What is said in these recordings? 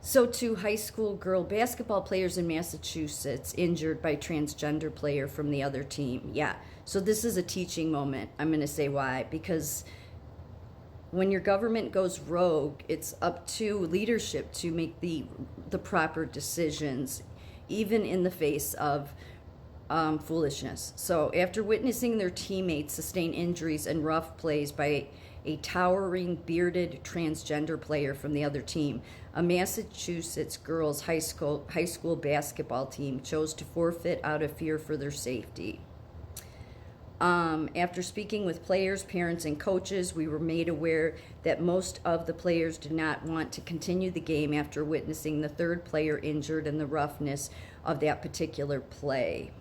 So, two high school girl basketball players in Massachusetts injured by transgender player from the other team. Yeah. So, this is a teaching moment. I'm going to say why. Because when your government goes rogue, it's up to leadership to make the proper decisions, even in the face of foolishness. So, after witnessing their teammates sustain injuries and rough plays by a towering, bearded transgender player from the other team, a Massachusetts girls high school basketball team chose to forfeit out of fear for their safety. After speaking with players, parents, and coaches, we were made aware that most of the players did not want to continue the game after witnessing the third player injured and the roughness of that particular play.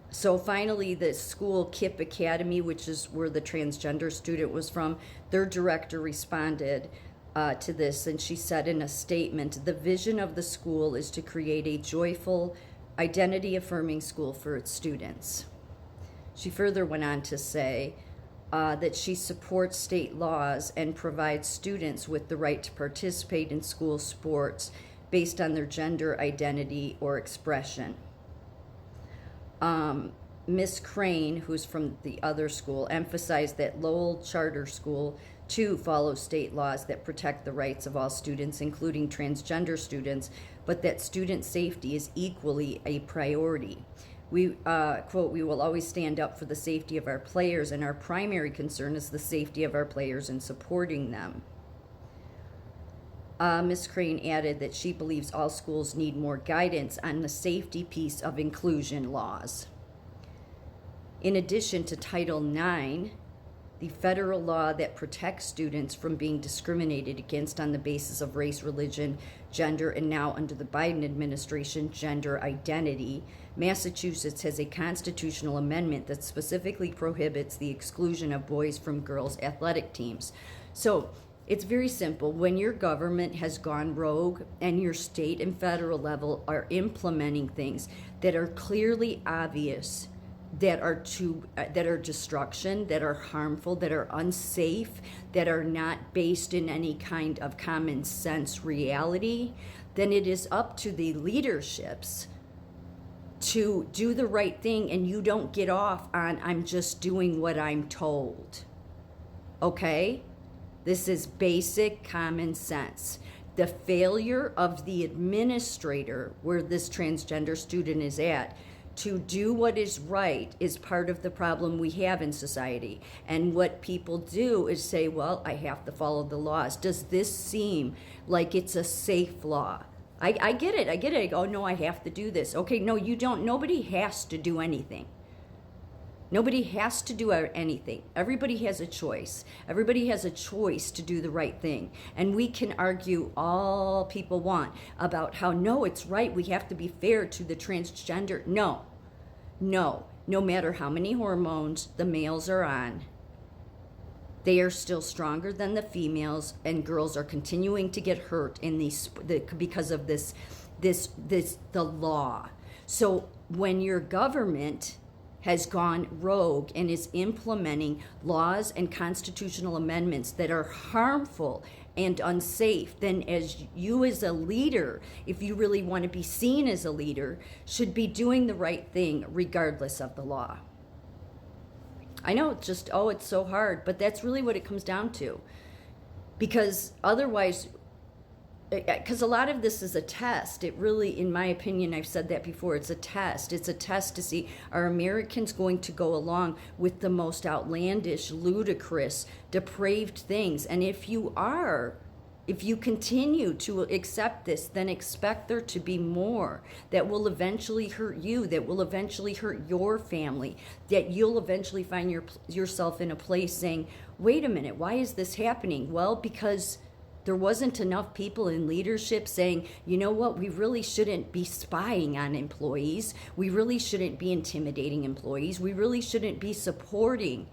So finally, the school KIPP Academy, which is where the transgender student was from, their director responded to this, and she said in a statement, the vision of the school is to create a joyful, identity-affirming school for its students. She further went on to say that she supports state laws and provides students with the right to participate in school sports based on their gender identity or expression. Miss Crane, who's from the other school, emphasized that Lowell Charter School too follows state laws that protect the rights of all students, including transgender students, but that student safety is equally a priority. We, quote, we will always stand up for the safety of our players, and our primary concern is the safety of our players and supporting them. Ms. Crane added that she believes all schools need more guidance on the safety piece of inclusion laws. In addition to Title IX, the federal law that protects students from being discriminated against on the basis of race, religion, gender, and now under the Biden administration, gender identity, Massachusetts has a constitutional amendment that specifically prohibits the exclusion of boys from girls' athletic teams. So it's very simple. When your government has gone rogue and your state and federal level are implementing things that are clearly obvious, that are destruction, that are harmful, that are unsafe, that are not based in any kind of common sense reality, then it is up to the leaderships to do the right thing, and you don't get off on, I'm just doing what I'm told. Okay? This is basic common sense. The failure of the administrator, where this transgender student is at, to do what is right is part of the problem we have in society. And what people do is say, well, I have to follow the laws. Does this seem like it's a safe law? I get it. I go, no, I have to do this. Okay, no, you don't. Nobody has to do anything. Nobody has to do anything. Everybody has a choice. Everybody has a choice to do the right thing. And we can argue all people want about how, no, it's right. We have to be fair to the transgender. No. No matter how many hormones the males are on, they are still stronger than the females, and girls are continuing to get hurt in because of the law. So when your government has gone rogue and is implementing laws and constitutional amendments that are harmful and unsafe, then as you as a leader, if you really want to be seen as a leader, should be doing the right thing regardless of the law. I know it's just, it's so hard, but that's really what it comes down to. Because otherwise, because a lot of this is a test. It really, in my opinion, I've said that before, it's a test. It's a test to see, are Americans going to go along with the most outlandish, ludicrous, depraved things? And if you continue to accept this, then expect there to be more that will eventually hurt you, that will eventually hurt your family, that you'll eventually find yourself in a place saying, wait a minute, why is this happening? Well, because there wasn't enough people in leadership saying, you know what, we really shouldn't be spying on employees. We really shouldn't be intimidating employees. We really shouldn't be supporting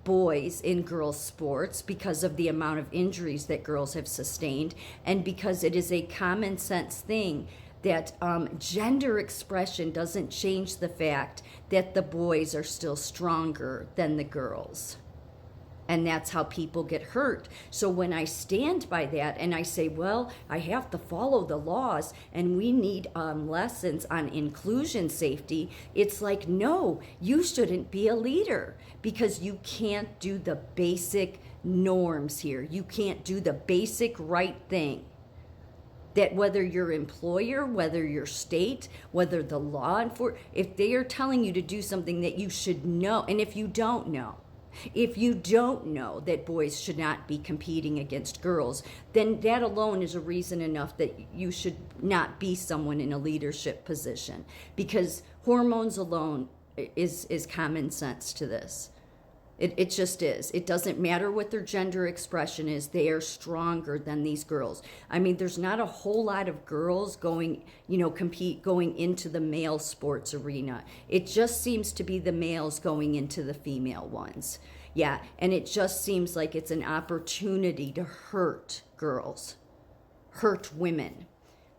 boys in girls' sports because of the amount of injuries that girls have sustained, and because it is a common sense thing that gender expression doesn't change the fact that the boys are still stronger than the girls. And that's how people get hurt. So when I stand by that and I say, well, I have to follow the laws and we need lessons on inclusion safety, it's like, no, you shouldn't be a leader because you can't do the basic norms here. You can't do the basic right thing. That whether your employer, whether your state, whether the law enforcement, if they are telling you to do something that you should know, and if you don't know that boys should not be competing against girls, then that alone is a reason enough that you should not be someone in a leadership position, because hormones alone is common sense to this. It just is. It doesn't matter what their gender expression is. They are stronger than these girls. I mean, there's not a whole lot of girls going into the male sports arena. It just seems to be the males going into the female ones. Yeah, and it just seems like it's an opportunity to hurt girls, hurt women.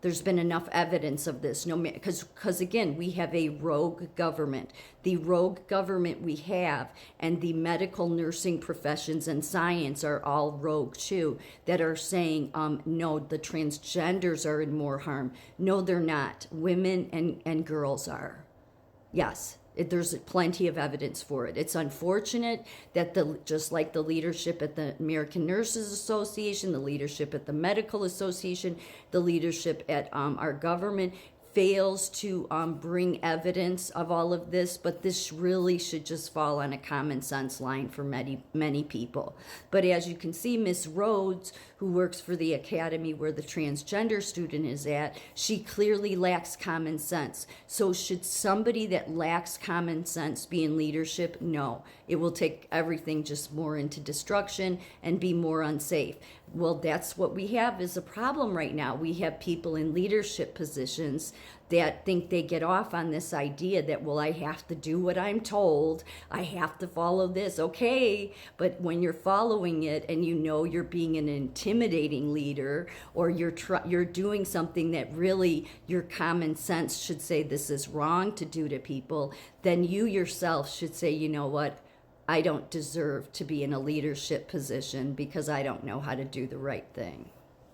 There's been enough evidence of this, because again, we have a rogue government. The rogue government we have, and the medical, nursing professions and science are all rogue too, that are saying, no, the transgenders are in more harm. No, they're not. Women and girls are. Yes. There's plenty of evidence for it. It's unfortunate that just like the leadership at the American Nurses Association, the leadership at the Medical Association, the leadership at our government fails to bring evidence of all of this, but this really should just fall on a common sense line for many people. But as you can see, Miss Rhodes, who works for the academy where the transgender student is at, she clearly lacks common sense. So should somebody that lacks common sense be in leadership? No. It will take everything just more into destruction and be more unsafe. Well, that's what we have is a problem right now. We have people in leadership positions that think they get off on this idea that, well, I have to do what I'm told. I have to follow this. Okay, but when you're following it and you know you're being an intimidating leader, or you're doing something that really your common sense should say this is wrong to do to people, then you yourself should say, you know what? I don't deserve to be in a leadership position because I don't know how to do the right thing.